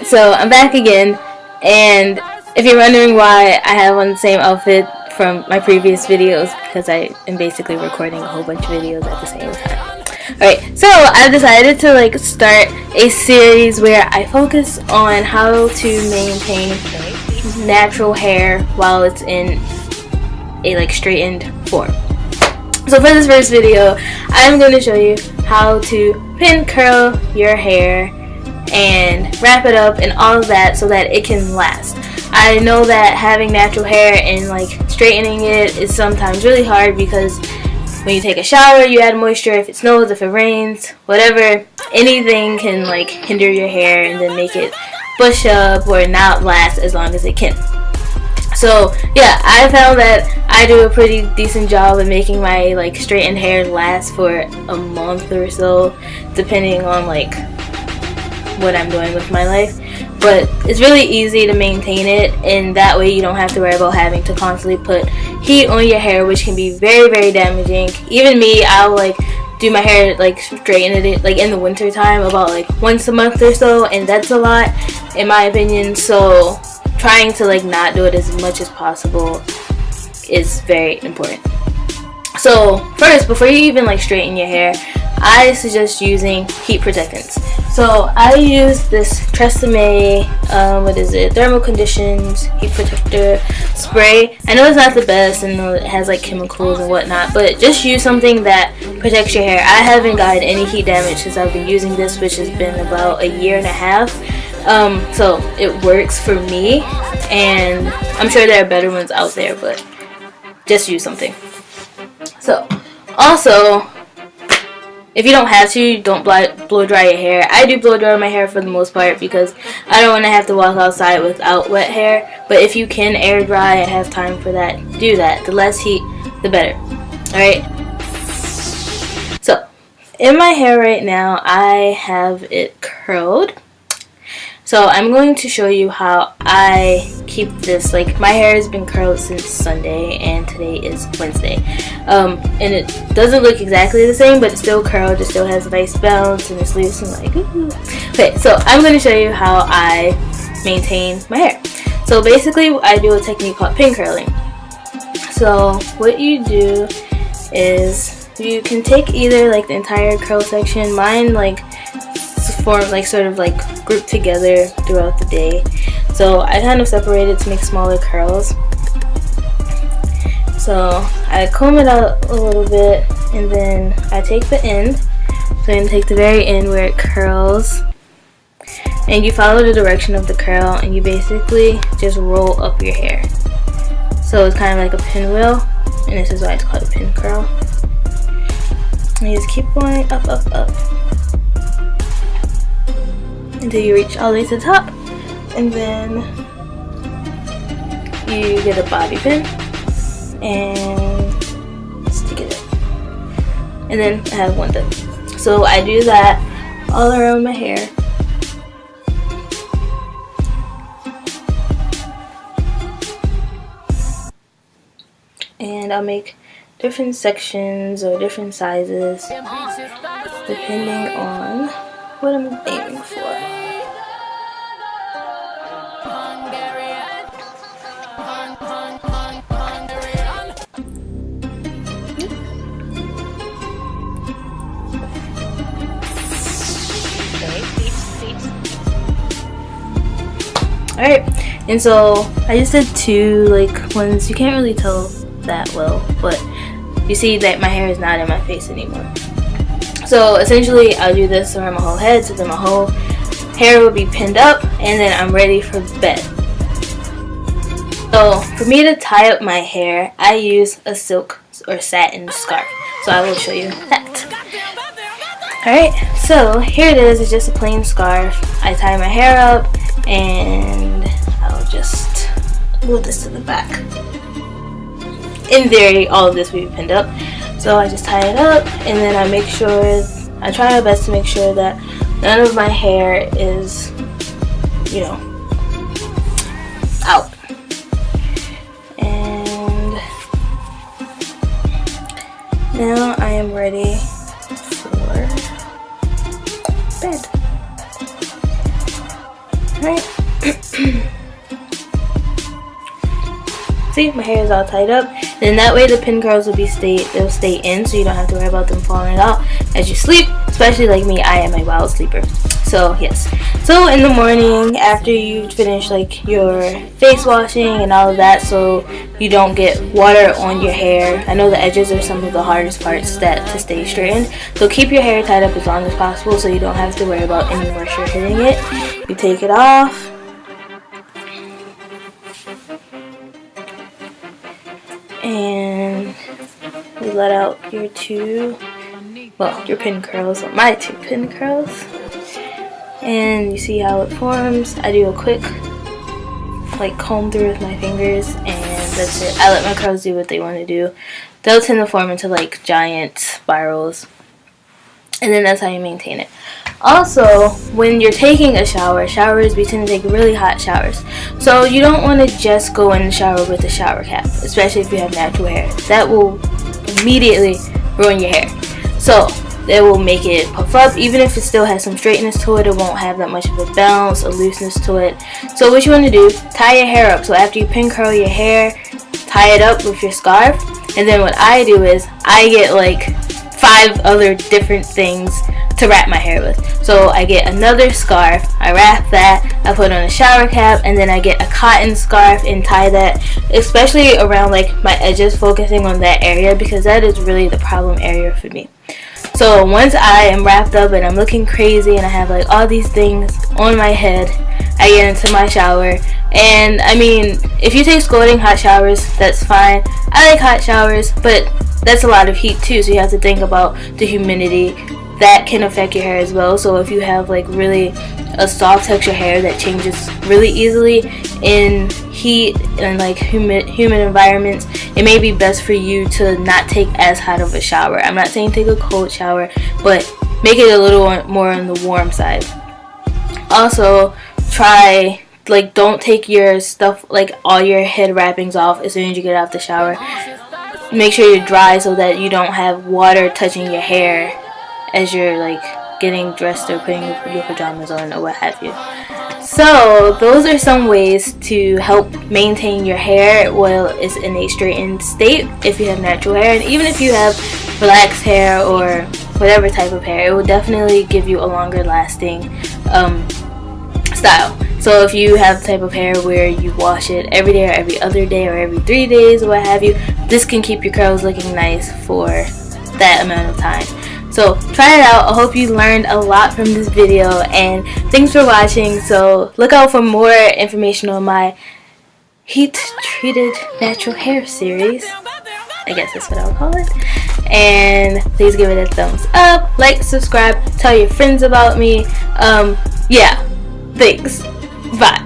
So I'm back again, and if you're wondering why I have on the same outfit from my previous videos, because I am basically recording a whole bunch of videos at the same time. Alright, so I've decided to start a series where I focus on how to maintain natural hair while it's in a straightened form. So for this first video, I'm going to show you how to pin curl your hair and wrap it up and all of that so that it can last. I know that having natural hair and straightening it is sometimes really hard because when you take a shower you add moisture, if it snows, if it rains, whatever, anything can hinder your hair and then make it bush up or not last as long as it can. So yeah, I found that I do a pretty decent job of making my straightened hair last for a month or so, depending on what I'm doing with my life. But it's really easy to maintain it, and that way you don't have to worry about having to constantly put heat on your hair, which can be very, very damaging. Even me, I'll do my hair straighten it in the winter time about once a month or so, and that's a lot in my opinion. So trying to not do it as much as possible is very important. So first, before you even straighten your hair, I suggest using heat protectants. So I use this Tresemme, thermal conditions heat protector spray. I know it's not the best and it has chemicals and whatnot, but just use something that protects your hair. I haven't gotten any heat damage since I've been using this, which has been about a year and a half. So it works for me, and I'm sure there are better ones out there, but just use something. So also, if you don't have to, don't blow dry your hair. I do blow dry my hair for the most part because I don't want to have to walk outside without wet hair. But if you can air dry and have time for that, do that. The less heat, the better. Alright? So, in my hair right now, I have it curled. So I'm going to show you how I keep this. My hair has been curled since Sunday and today is Wednesday. And it doesn't look exactly the same, but it's still curled. It still has a nice bounce and it's loose and ooh. Okay, so I'm going to show you how I maintain my hair. So basically I do a technique called pin curling. So what you do is you can take either the entire curl section. Mine form grouped together throughout the day, so I kind of separated to make smaller curls. So I comb it out a little bit and then I take the end, so I'm going to take the very end where it curls, and you follow the direction of the curl and you basically just roll up your hair. So it's kind of like a pinwheel, and this is why it's called a pin curl. And you just keep going up, up, up until you reach all the way to the top, and then you get a bobby pin and stick it in, and then I have one done. So I do that all around my hair. And I'll make different sections or different sizes depending on what I'm aiming for. Alright, and so I just did two ones. You can't really tell that well, but you see that my hair is not in my face anymore. So essentially I'll do this around my whole head, so then my whole hair will be pinned up, and then I'm ready for bed. So for me to tie up my hair, I use a silk or satin scarf. So I will show you that. Alright, so here it is. It's just a plain scarf. I tie my hair up and I'll just move this to the back. In theory, all of this will be pinned up. So I just tie it up, and then I try my best to make sure that none of my hair is, out. And now I am ready for bed. Alright. See, my hair is all tied up, and that way the pin curls will they'll stay in, so you don't have to worry about them falling out as you sleep. Especially like me, I am a wild sleeper. So yes. So in the morning, after you finish like your face washing and all of that, so you don't get water on your hair. I know the edges are some of the hardest parts to stay straightened. So keep your hair tied up as long as possible, so you don't have to worry about any moisture hitting it. You take it off. And we let out your your pin curls, my 2 pin curls. And you see how it forms. I do a quick like comb through with my fingers, and that's it. I let my curls do what they want to do. They'll tend to form into like giant spirals, and then that's how you maintain it. Also, when you're taking a shower, we tend to take really hot showers. So you don't want to just go in the shower with a shower cap, especially if you have natural hair. That will immediately ruin your hair. So it will make it puff up. Even if it still has some straightness to it, it won't have that much of a bounce, a looseness to it. So what you want to do, tie your hair up. So after you pin curl your hair, tie it up with your scarf. And then what I do is I get like 5 other different things to wrap my hair with. So I get another scarf, I wrap that, I put on a shower cap, and then I get a cotton scarf and tie that, especially around like my edges, focusing on that area, because that is really the problem area for me. So once I am wrapped up and I'm looking crazy and I have like all these things on my head, I get into my shower. And I mean, if you take scalding hot showers, that's fine. I like hot showers, but that's a lot of heat too, so you have to think about the humidity. That can affect your hair as well. So if you have like really a soft texture hair that changes really easily in heat and like humid environments, it may be best for you to not take as hot of a shower. I'm not saying take a cold shower, but make it a little more on the warm side. Also, try like don't take your stuff, like all your head wrappings off as soon as you get out the shower. Make sure you're dry so that you don't have water touching your hair as you're like getting dressed or putting your pajamas on or what have you. So those are some ways to help maintain your hair while it's in a straightened state if you have natural hair. And even if you have relaxed hair or whatever type of hair, it will definitely give you a longer lasting style. So if you have the type of hair where you wash it every day or every other day or every 3 days or what have you, this can keep your curls looking nice for that amount of time. So try it out. I hope you learned a lot from this video, and thanks for watching. So look out for more information on my heat treated natural hair series. I guess that's what I'll call it. And please give it a thumbs up, like, subscribe, tell your friends about me. Yeah, thanks. Bye.